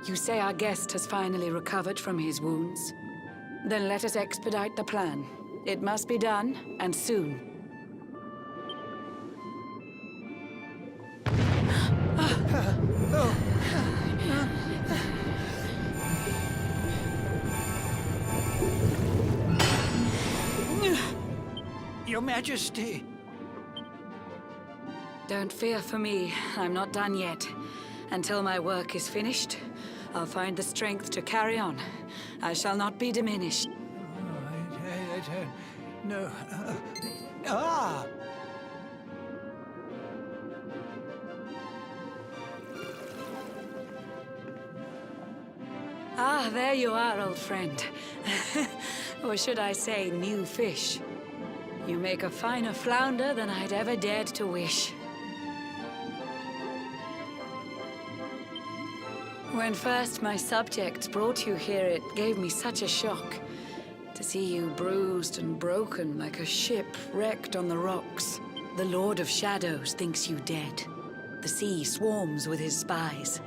You say our guest has finally recovered from his wounds? Then let us expedite the plan. It must be done, and soon. Your Majesty! Don't fear for me. I'm not done yet. Until my work is finished, I'll find the strength to carry on. I shall not be diminished. No. Ah, there you are, old friend. Or should I say, new fish. You make a finer flounder than I'd ever dared to wish. When first my subjects brought you here, it gave me such a shock. To see you bruised and broken like a ship wrecked on the rocks. The Lord of Shadows thinks you dead. The sea swarms with his spies.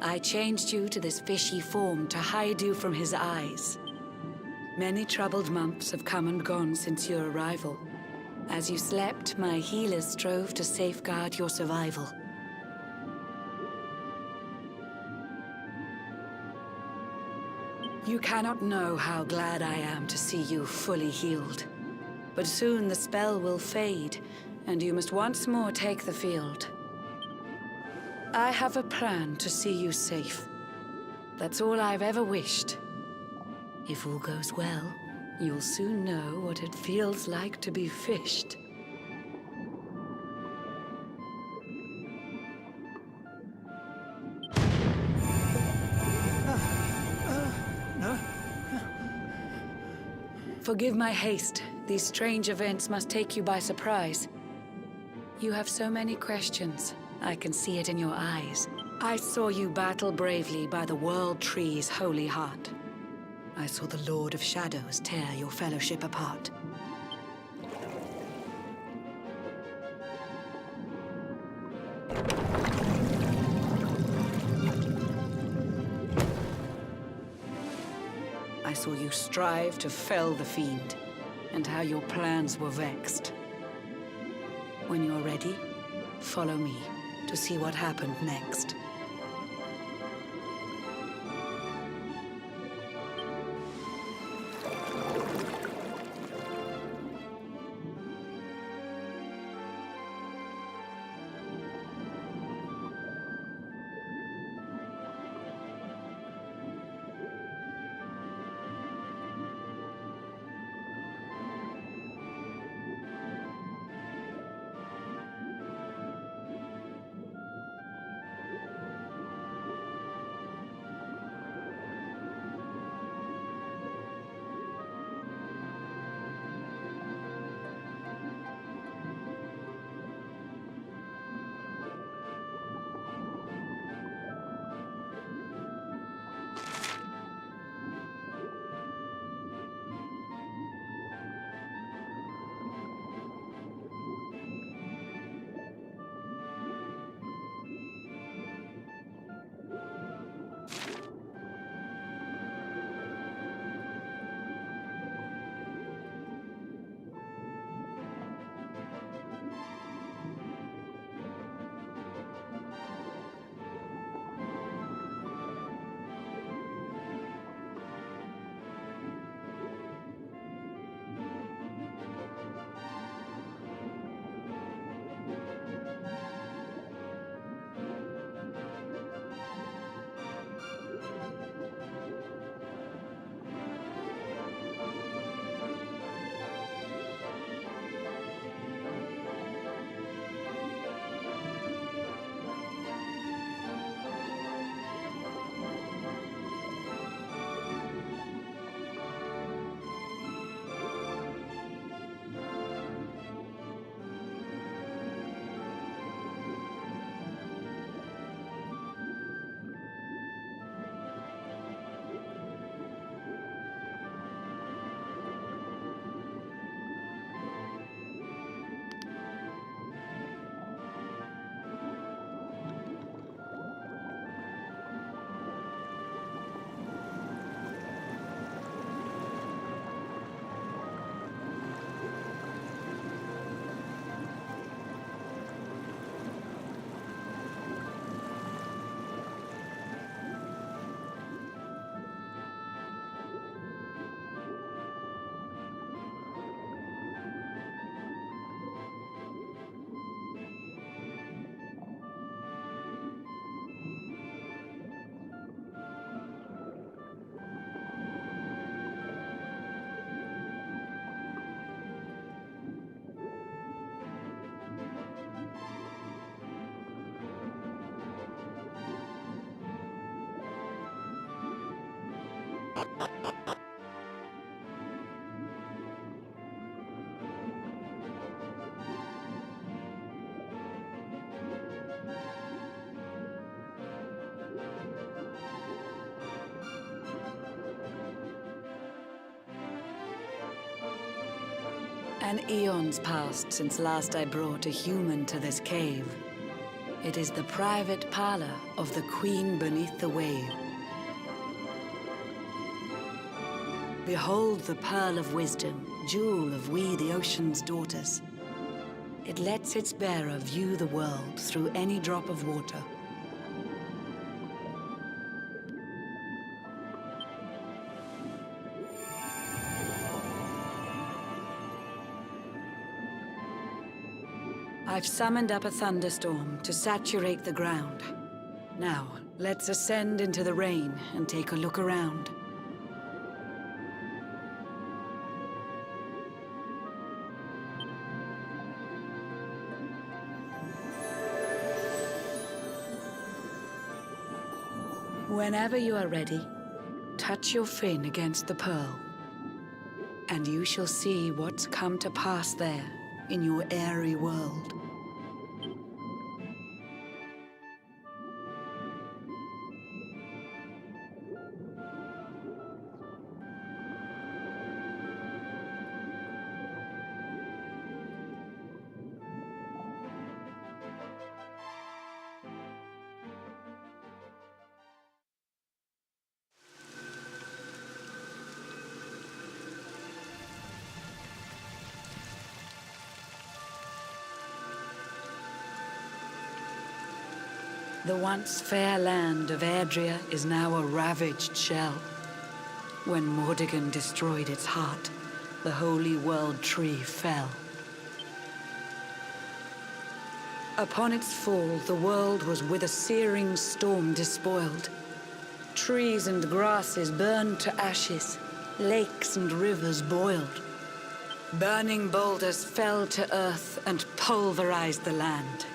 I changed you to this fishy form to hide you from his eyes. Many troubled months have come and gone since your arrival. As you slept, my healers strove to safeguard your survival. You cannot know how glad I am to see you fully healed. But soon the spell will fade, and you must once more take the field. I have a plan to see you safe. That's all I've ever wished. If all goes well, you'll soon know what it feels like to be fished. No. Forgive my haste. These strange events must take you by surprise. You have so many questions. I can see it in your eyes. I saw you battle bravely by the World Tree's holy heart. I saw the Lord of Shadows tear your fellowship apart. I saw you strive to fell the fiend, and how your plans were vexed. When you're ready, follow me to see what happened next. An eon's passed since last I brought a human to this cave. It is the private parlor of the Queen beneath the wave. Behold the pearl of wisdom, jewel of we the ocean's daughters. It lets its bearer view the world through any drop of water. I've summoned up a thunderstorm to saturate the ground. Now, let's ascend into the rain and take a look around. Whenever you are ready, touch your fin against the pearl, and you shall see what's come to pass there in your airy world. The once fair land of Adria is now a ravaged shell. When Mordegon destroyed its heart, the holy world tree fell. Upon its fall, the world was with a searing storm despoiled. Trees and grasses burned to ashes, lakes and rivers boiled. Burning boulders fell to earth and pulverized the land.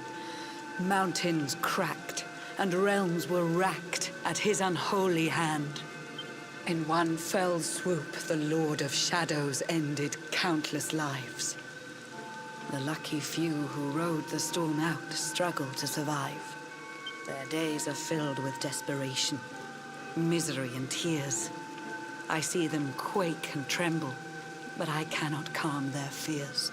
Mountains cracked, and realms were racked at his unholy hand. In one fell swoop, the Lord of Shadows ended countless lives. The lucky few who rode the storm out struggled to survive. Their days are filled with desperation, misery and tears. I see them quake and tremble, but I cannot calm their fears.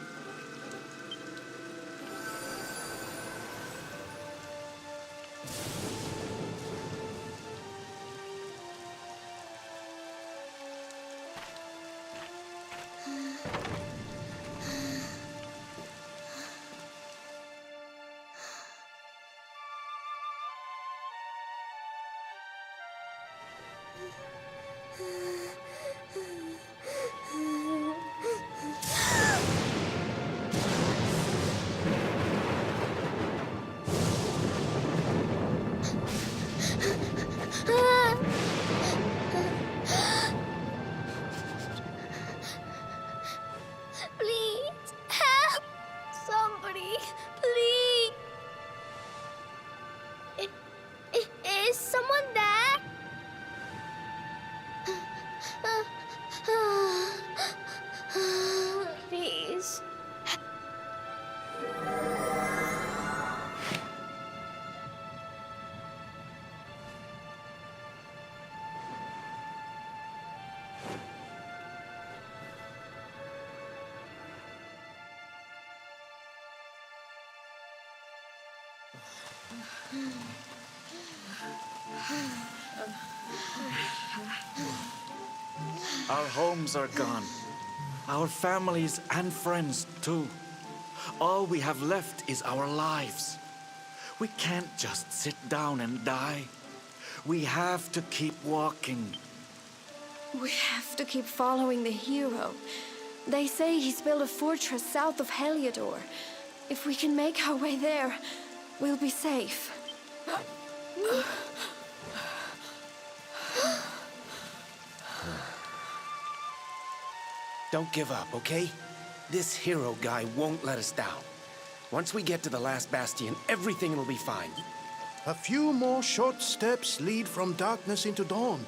Please, help! Somebody, please! Is someone there? Please. Our homes are gone. Our families and friends, too. All we have left is our lives. We can't just sit down and die. We have to keep walking. We have to keep following the hero. They say he's built a fortress south of Heliodor. If we can make our way there, we'll be safe. Don't give up, okay? This hero guy won't let us down. Once we get to the last bastion, everything will be fine. A few more short steps lead from darkness into dawn.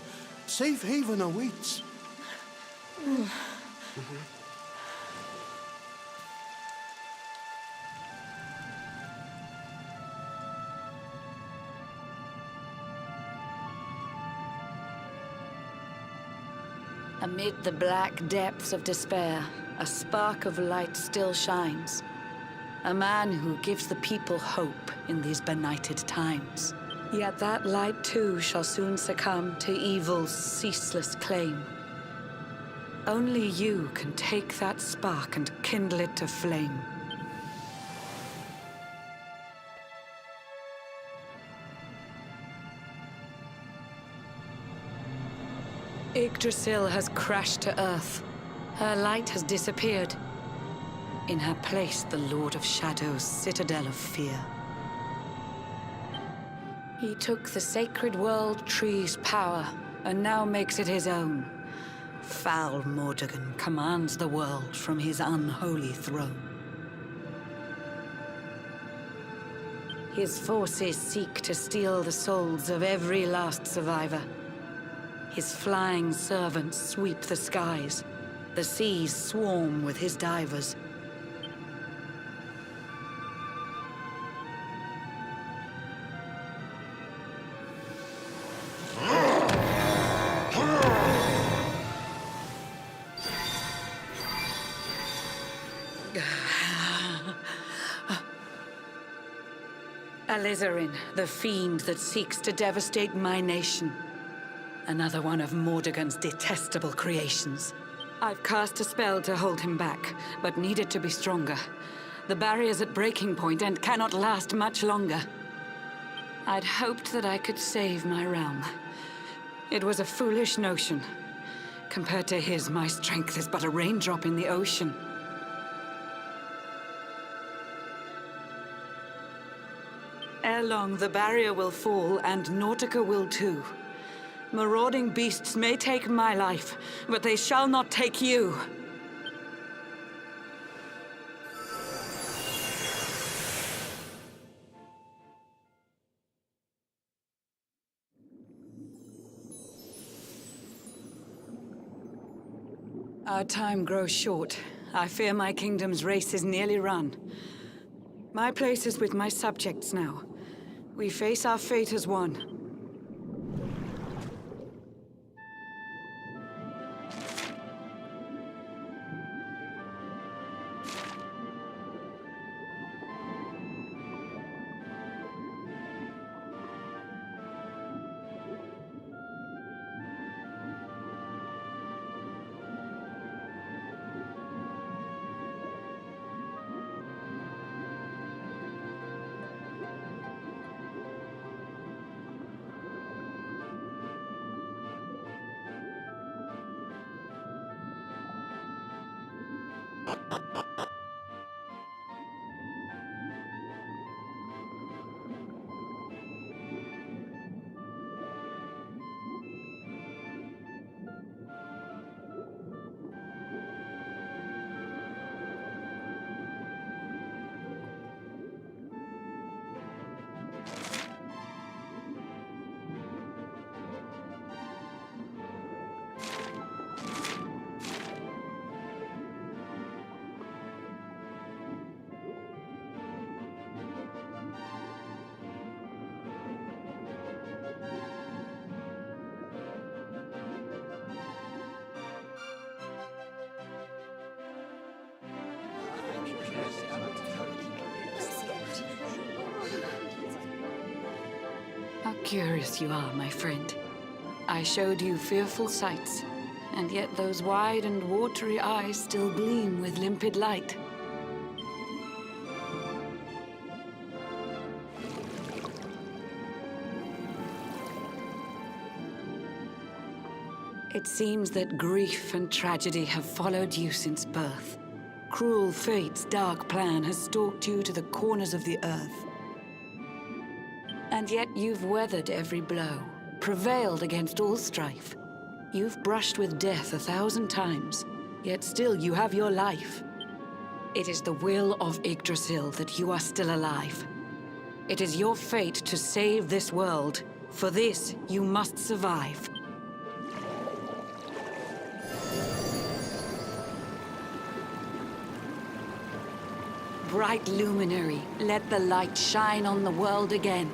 Safe haven awaits. Amid the black depths of despair, a spark of light still shines. A man who gives the people hope in these benighted times. Yet that light too shall soon succumb to evil's ceaseless claim. Only you can take that spark and kindle it to flame. Yggdrasil has crashed to Earth. Her light has disappeared. In her place, the Lord of Shadows' citadel of fear. He took the sacred world tree's power, and now makes it his own. Foul Mordegon commands the world from his unholy throne. His forces seek to steal the souls of every last survivor. His flying servants sweep the skies. The seas swarm with his divers. Alizarin, the fiend that seeks to devastate my nation. Another one of Mordegon's detestable creations. I've cast a spell to hold him back, but need it to be stronger. The barrier's at breaking point and cannot last much longer. I'd hoped that I could save my realm. It was a foolish notion. Compared to his, my strength is but a raindrop in the ocean. Ere long, the barrier will fall, and Nautica will too. Marauding beasts may take my life, but they shall not take you. Our time grows short. I fear my kingdom's race is nearly run. My place is with my subjects now. We face our fate as one. How curious you are, my friend. I showed you fearful sights, and yet those wide and watery eyes still gleam with limpid light. It seems that grief and tragedy have followed you since birth. Cruel fate's dark plan has stalked you to the corners of the earth. And yet you've weathered every blow, prevailed against all strife. You've brushed with death 1,000 times, yet still you have your life. It is the will of Yggdrasil that you are still alive. It is your fate to save this world. For this, you must survive. bright luminary, let the light shine on the world again.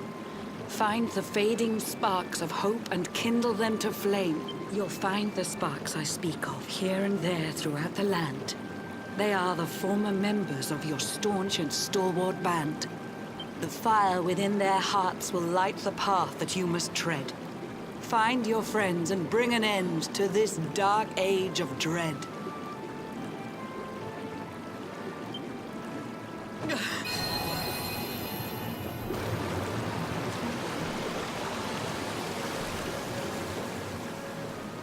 Find the fading sparks of hope and kindle them to flame. You'll find the sparks I speak of here and there throughout the land. They are the former members of your staunch and stalwart band. The fire within their hearts will light the path that you must tread. Find your friends and bring an end to this dark age of dread.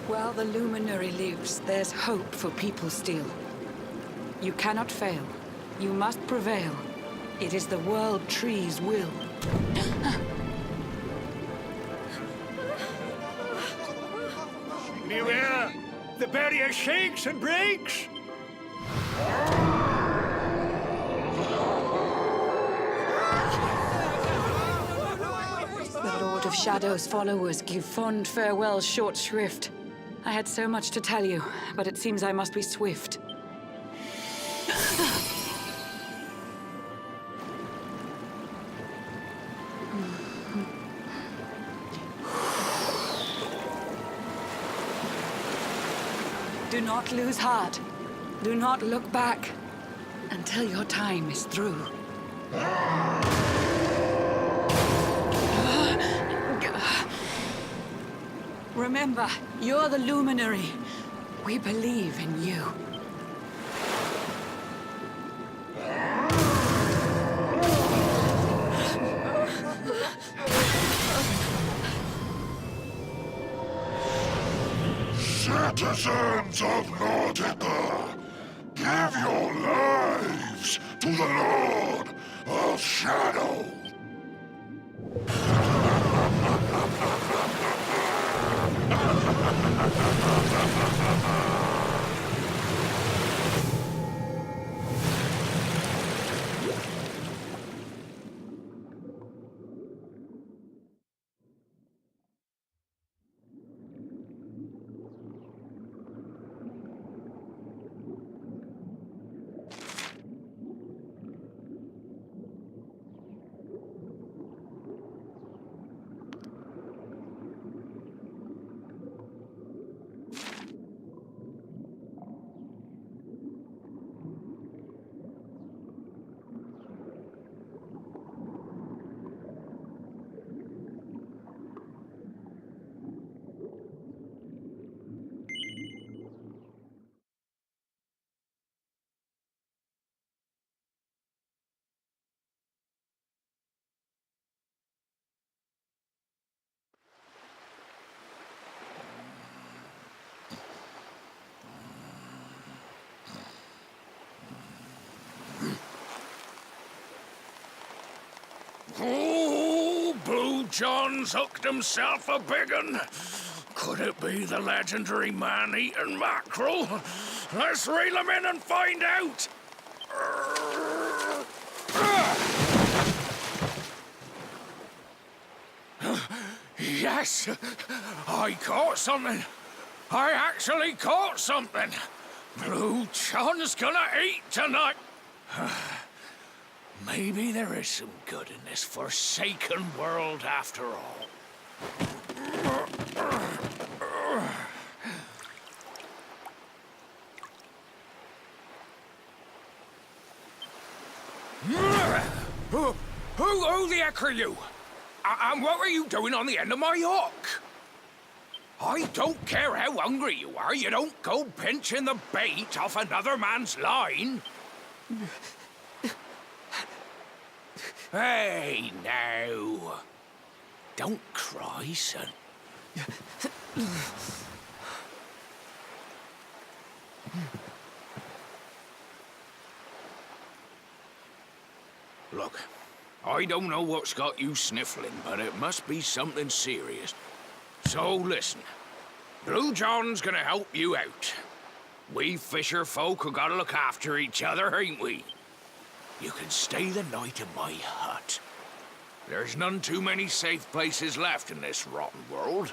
While the luminary lives, there's hope for people still. You cannot fail. You must prevail. It is the World Tree's will. Beware! The barrier shakes and breaks! The Lord of Shadow's followers give fond farewell short shrift. I had so much to tell you, but it seems I must be swift. Do not lose heart. Do not look back until your time is through. Remember, you're the luminary. We believe in you. Citizens of Nordica, give your lives to the Lord of Shadow. Oh, Blue John's hooked himself a big un. Could it be the legendary man-eating mackerel? Let's reel him in and find out. Yes, I caught something. I actually caught something. Blue John's gonna eat tonight. Maybe there is some good in this forsaken world after all. Who the heck are you? And what were you doing on the end of my hook? I don't care how hungry you are, you don't go pinching the bait off another man's line. Hey, now. Don't cry, son. Look, I don't know what's got you sniffling, but it must be something serious. So listen, Blue John's gonna help you out. We fisher folk have gotta look after each other, ain't we? You can stay the night in my hut. There's none too many safe places left in this rotten world.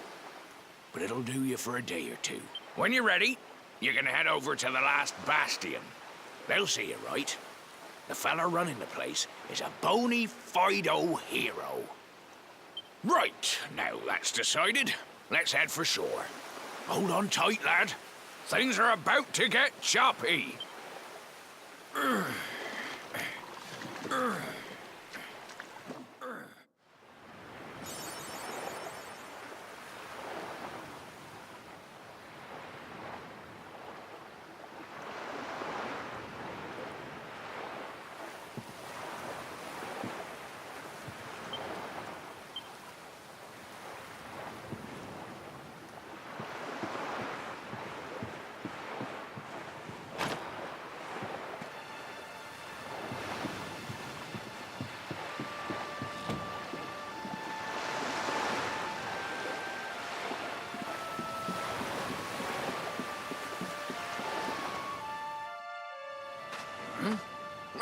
But it'll do you for a day or two. When you're ready, you can head over to the last bastion. They'll see you right. The fella running the place is a bona fide hero. Right, now that's decided. Let's head for shore. Hold on tight, lad. Things are about to get choppy.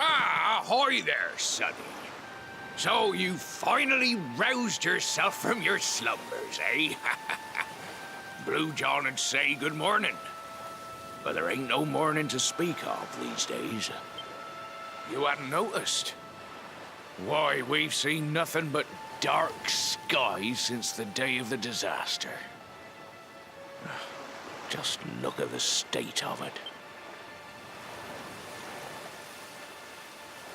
Ah, ahoy there, sonny. So you finally roused yourself from your slumbers, eh? Blue John would say good morning. But there ain't no morning to speak of these days. You hadn't noticed? Why, we've seen nothing but dark skies since the day of the disaster. Just look at the state of it.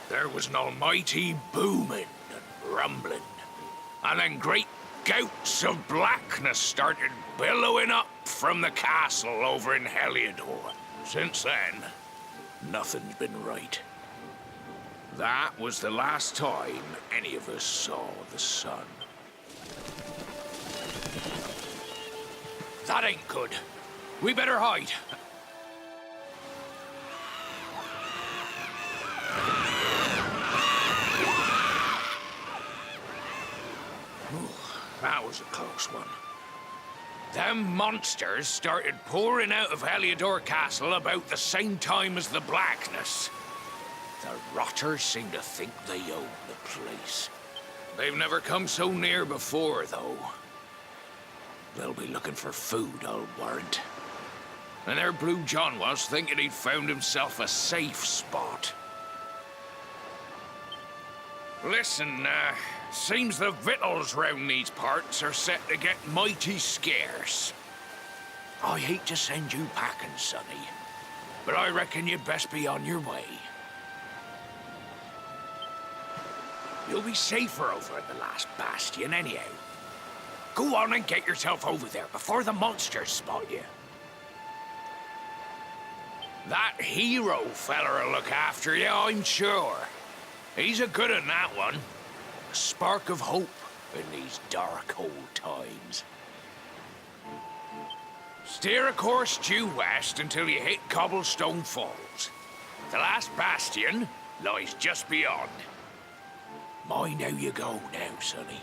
There was an almighty booming and rumbling, and then great gouts of blackness started billowing up from the castle over in Heliodor. Since then, nothing's been right. That was the last time any of us saw the sun. That ain't good. We better hide. That was a close one. Them monsters started pouring out of Heliodor Castle about the same time as the blackness. The rotters seem to think they own the place. They've never come so near before, though. They'll be looking for food, I'll warrant. And there Blue John was, thinking he'd found himself a safe spot. Listen, seems the victuals round these parts are set to get mighty scarce. I hate to send you packing, sonny, but I reckon you'd best be on your way. You'll be safer over at the last bastion anyhow. Go on and get yourself over there before the monsters spot you. That hero feller'll look after you, I'm sure. He's a good un, that one. A spark of hope in these dark old times. Steer a course due west until you hit Cobblestone Falls. The last bastion lies just beyond. Mind how you go now, sonny.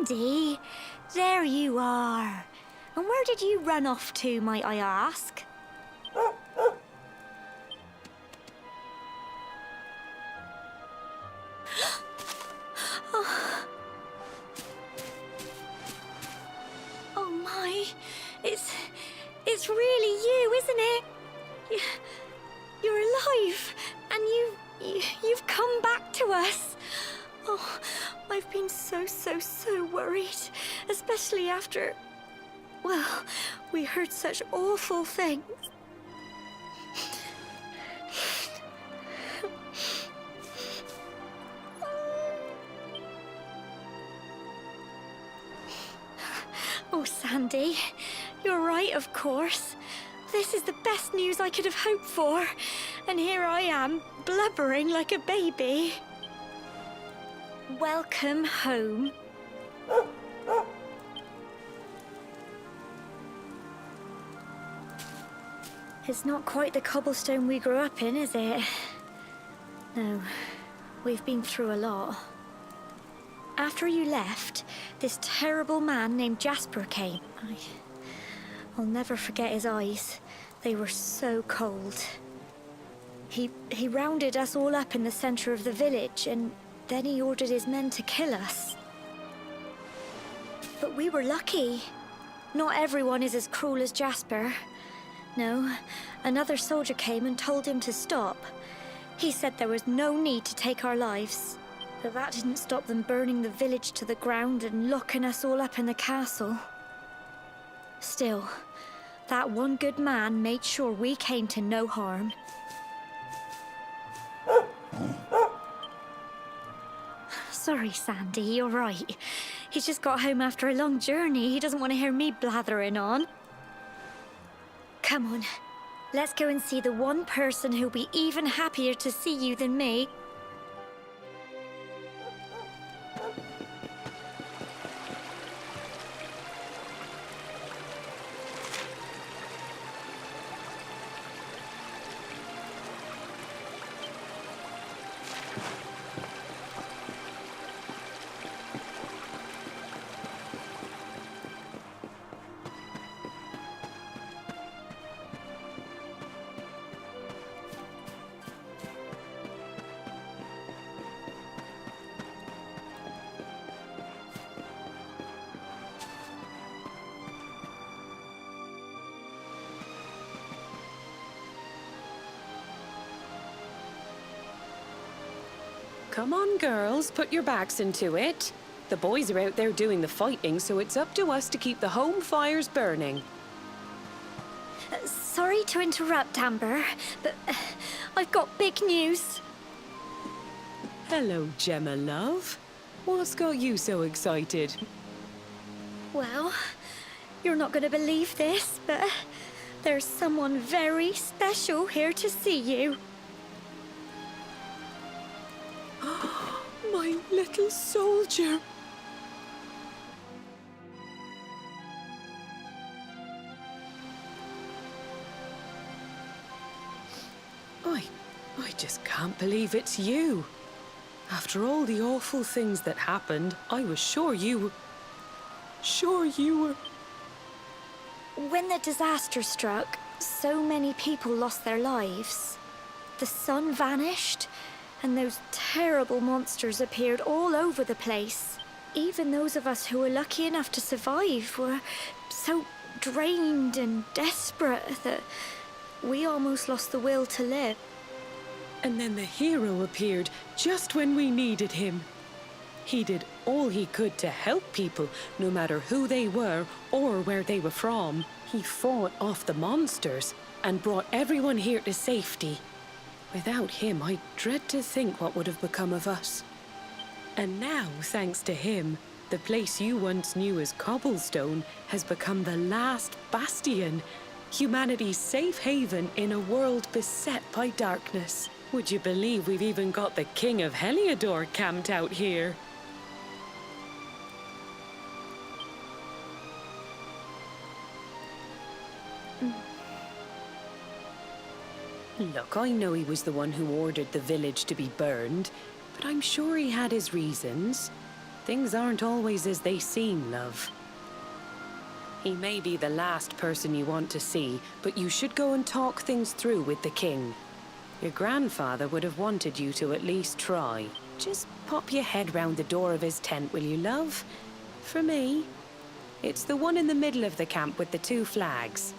Sandy. There you are. And where did you run off to, might I ask? Oh my, it's really you, isn't it? You're alive, and you've come back to us. Oh, I've been so worried, especially after, well, we heard such awful things. Oh, Sandy, you're right, of course. This is the best news I could have hoped for. And here I am, blubbering like a baby. Welcome home. It's not quite the cobblestone we grew up in, is it? No, we've been through a lot. After you left, this terrible man named Jasper came. I'll never forget his eyes. They were so cold. He rounded us all up in the center of the village, and then he ordered his men to kill us. But we were lucky. Not everyone is as cruel as Jasper. No, another soldier came and told him to stop. He said there was no need to take our lives. But that didn't stop them burning the village to the ground and locking us all up in the castle. Still, that one good man made sure we came to no harm. Sorry, Sandy, you're right. He's just got home after a long journey. He doesn't want to hear me blathering on. Come on, let's go and see the one person who'll be even happier to see you than me. Come on, girls, put your backs into it. The boys are out there doing the fighting, so it's up to us to keep the home fires burning. Sorry to interrupt, Amber, but I've got big news. Hello, Gemma, love. What's got you so excited? Well, you're not going to believe this, but there's someone very special here to see you. My little soldier. I just can't believe it's you. After all the awful things that happened, I was sure you were... When the disaster struck, so many people lost their lives. The sun vanished, and those terrible monsters appeared all over the place. Even those of us who were lucky enough to survive were so drained and desperate that we almost lost the will to live. And then the hero appeared just when we needed him. He did all he could to help people, no matter who they were or where they were from. He fought off the monsters and brought everyone here to safety. Without him, I dread to think what would have become of us. And now, thanks to him, the place you once knew as Cobblestone has become the last bastion, humanity's safe haven in a world beset by darkness. Would you believe we've even got the King of Heliodor camped out here? Look, I know he was the one who ordered the village to be burned, but I'm sure he had his reasons. Things aren't always as they seem, love. He may be the last person you want to see, but you should go and talk things through with the king. Your grandfather would have wanted you to at least try. Just pop your head round the door of his tent, will you, love? For me. It's the one in the middle of the camp with the 2 flags.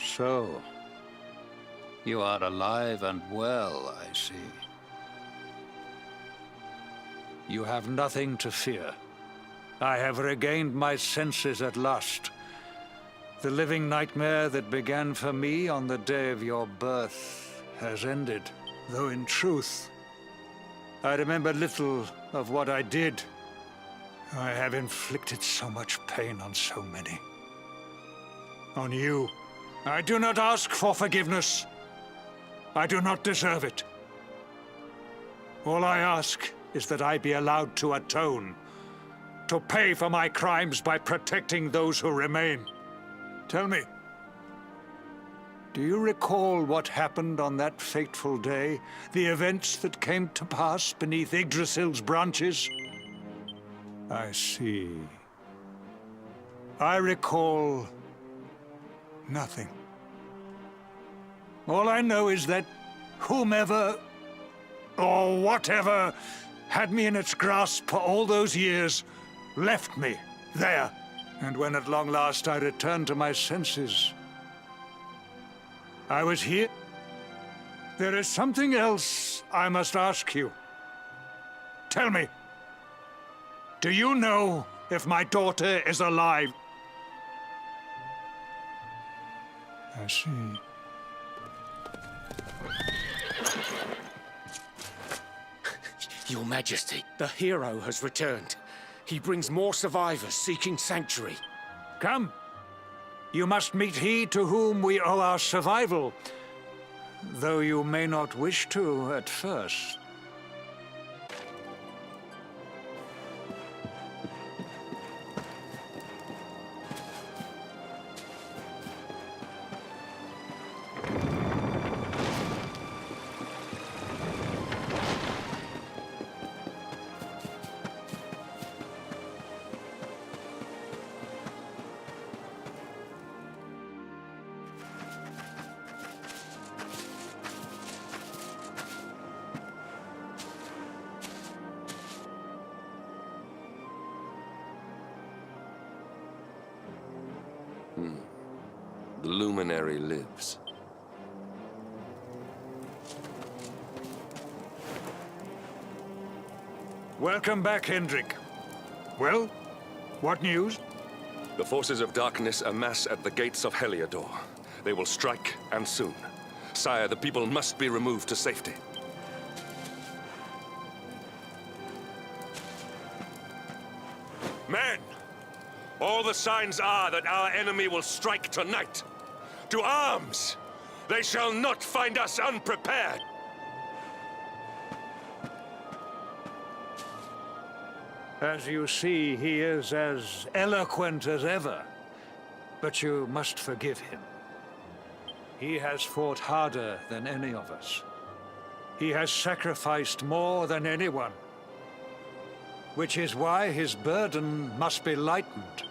So, you are alive and well, I see. You have nothing to fear. I have regained my senses at last. The living nightmare that began for me on the day of your birth has ended, though in truth, I remember little of what I did. I have inflicted so much pain on so many. On you, I do not ask for forgiveness. I do not deserve it. All I ask is that I be allowed to atone, to pay for my crimes by protecting those who remain. Tell me, do you recall what happened on that fateful day? The events that came to pass beneath Yggdrasil's branches? I see. I recall nothing. All I know is that whomever or whatever had me in its grasp for all those years left me there. And when at long last I returned to my senses, I was here. There is something else I must ask you. Tell me, do you know if my daughter is alive? I see. Your Majesty, the hero has returned. He brings more survivors seeking sanctuary. Come. You must meet he to whom we owe our survival, though you may not wish to at first. The luminary lives. Welcome back, Hendrik. Well, what news? The forces of darkness amass at the gates of Heliodor. They will strike, and soon. Sire, the people must be removed to safety. Men! All the signs are that our enemy will strike tonight. To arms! They shall not find us unprepared! As you see, he is as eloquent as ever. But you must forgive him. He has fought harder than any of us. He has sacrificed more than anyone. Which is why his burden must be lightened.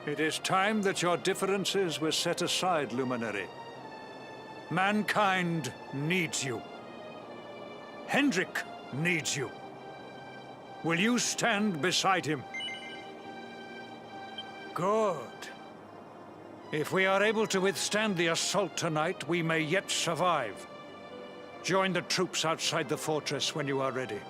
It is time that your differences were set aside, Luminary. Mankind needs you. Hendrik needs you. Will you stand beside him? Good. If we are able to withstand the assault tonight, we may yet survive. Join the troops outside the fortress when you are ready.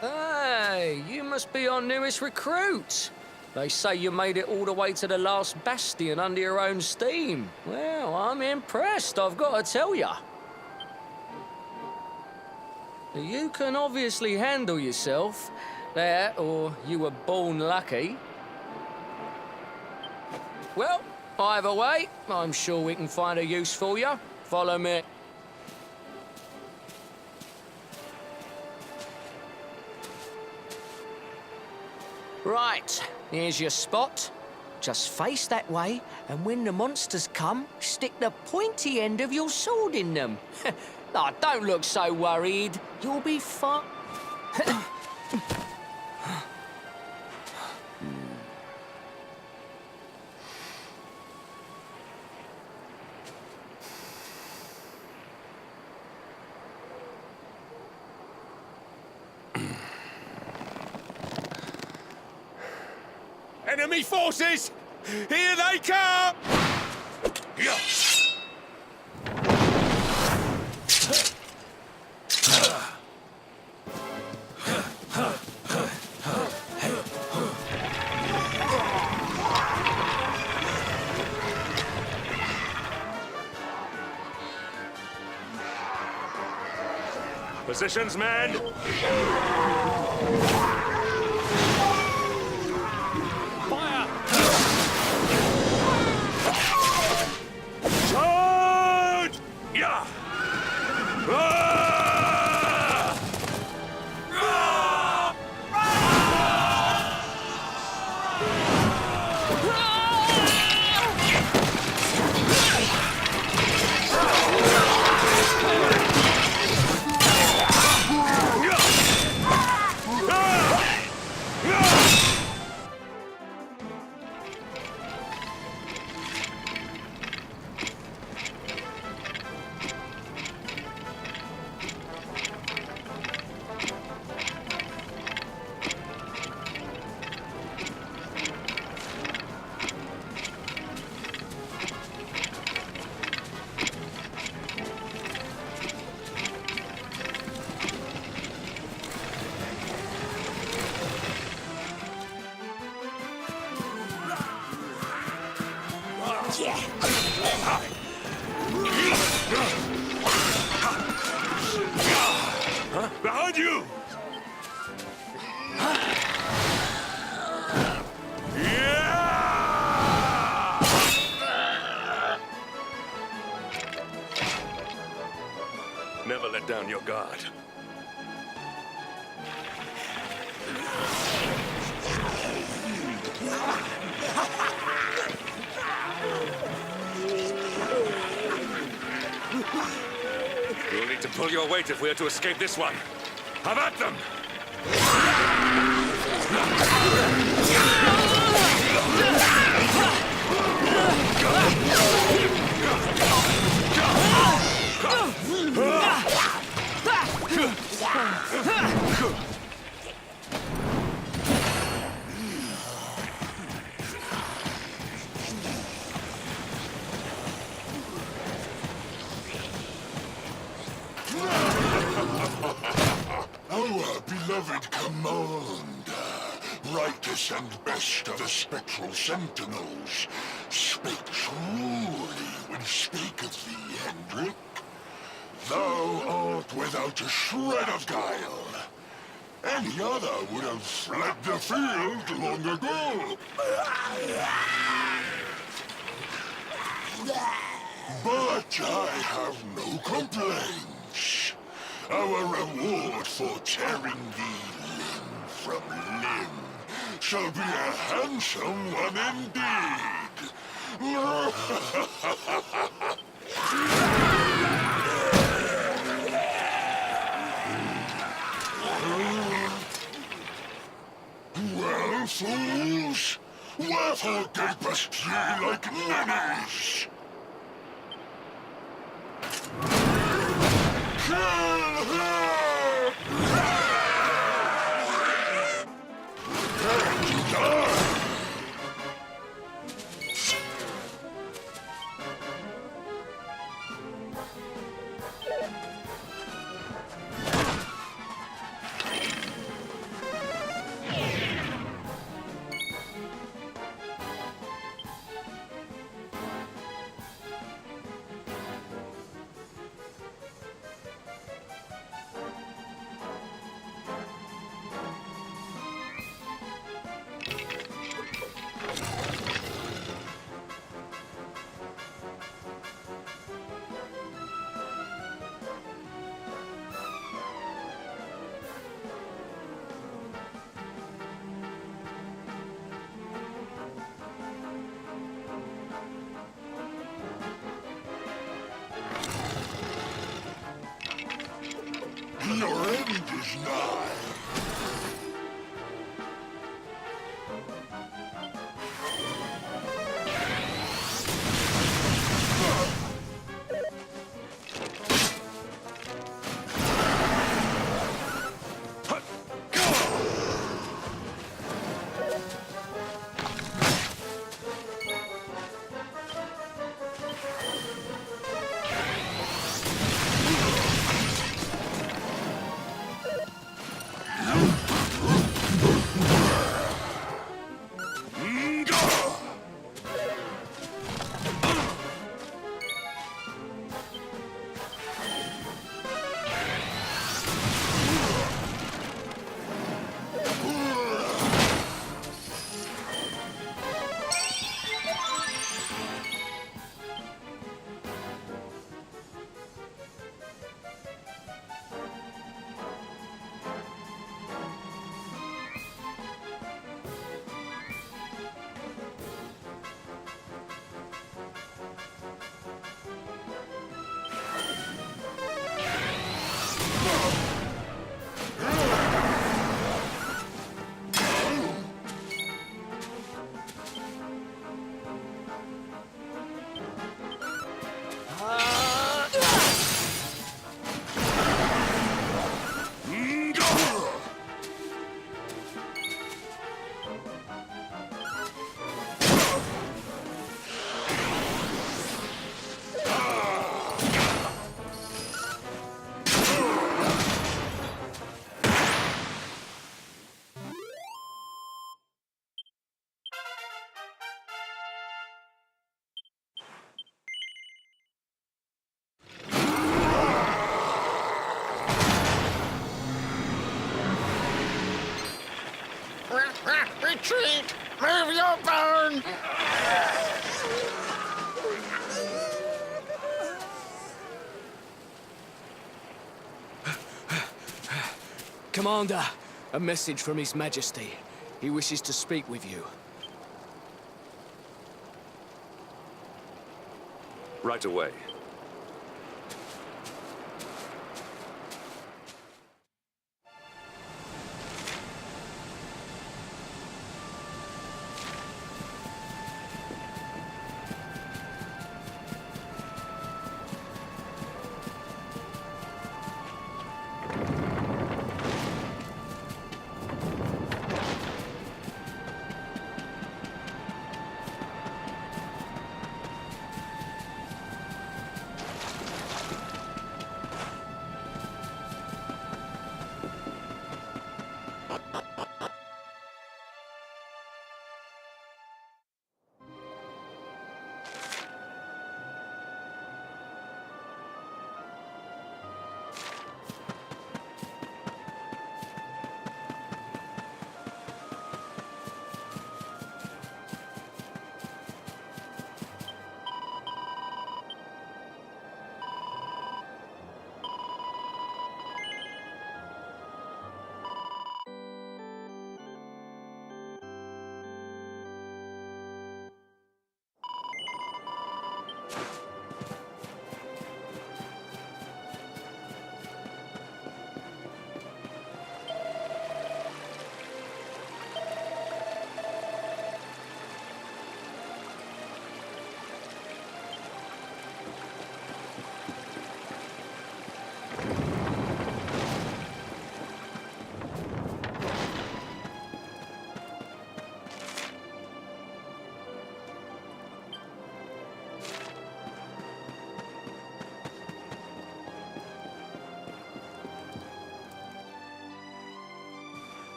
Hey, you must be our newest recruit. They say you made it all the way to the last bastion under your own steam. Well, I'm impressed, I've got to tell ya. You can obviously handle yourself. That, or you were born lucky. Well, either way, I'm sure we can find a use for you. Follow me. Right, here's your spot. Just face that way, and when the monsters come, stick the pointy end of your sword in them. Oh, don't look so worried. You'll be fine. Enemy forces! Here they come! Positions, men! Never let down your guard. You'll need to pull your weight if we are to escape this one. Have at them! Our beloved commander, brightest and best of the spectral sentinels, spake truly when spaketh thee, Hendrik. Thou art without a shred of guile. Any other would have fled the field long ago. But I have no complaints. Our reward for tearing thee limb from limb shall be a handsome one indeed. Well, fools, wherefore gapest ye like ninnies? Kill her! And die! Your end is nigh. Retreat! Move your bone! Commander, a message from His Majesty. He wishes to speak with you. Right away.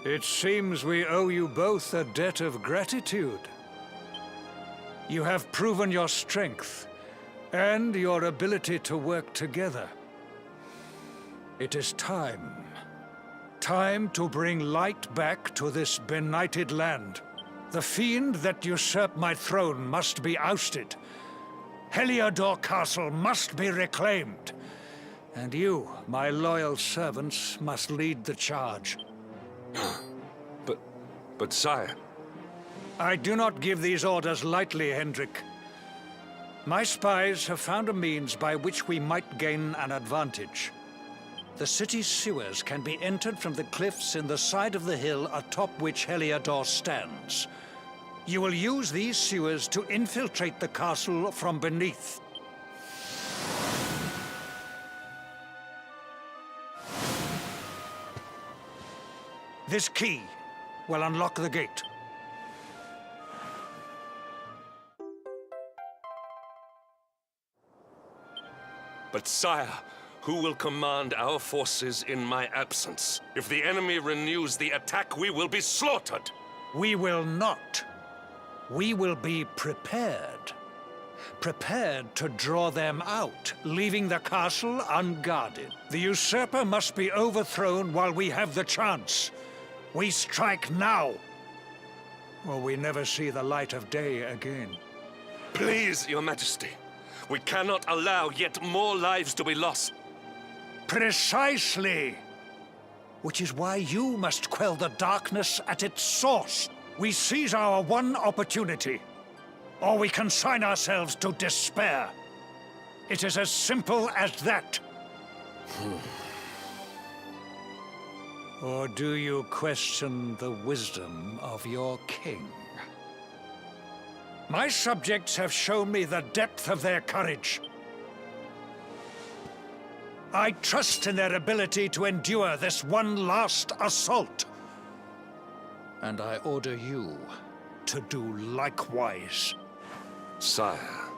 It seems we owe you both a debt of gratitude. You have proven your strength and your ability to work together. It is time. Time to bring light back to this benighted land. The fiend that usurped my throne must be ousted. Heliodor Castle must be reclaimed. And you, my loyal servants, must lead the charge. But sire... I do not give these orders lightly, Hendrik. My spies have found a means by which we might gain an advantage. The city's sewers can be entered from the cliffs in the side of the hill atop which Heliodor stands. You will use these sewers to infiltrate the castle from beneath. This key will unlock the gate. But sire, who will command our forces in my absence? If the enemy renews the attack, we will be slaughtered! We will not. We will be prepared. Prepared to draw them out, leaving the castle unguarded. The usurper must be overthrown while we have the chance. We strike now, or we never see the light of day again. Please, Your Majesty. We cannot allow yet more lives to be lost. Precisely! Which is why you must quell the darkness at its source. We seize our one opportunity, or we consign ourselves to despair. It is as simple as that. Or do you question the wisdom of your king? My subjects have shown me the depth of their courage. I trust in their ability to endure this one last assault. And I order you to do likewise. Sire.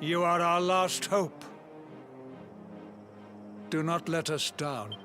You are our last hope. Do not let us down.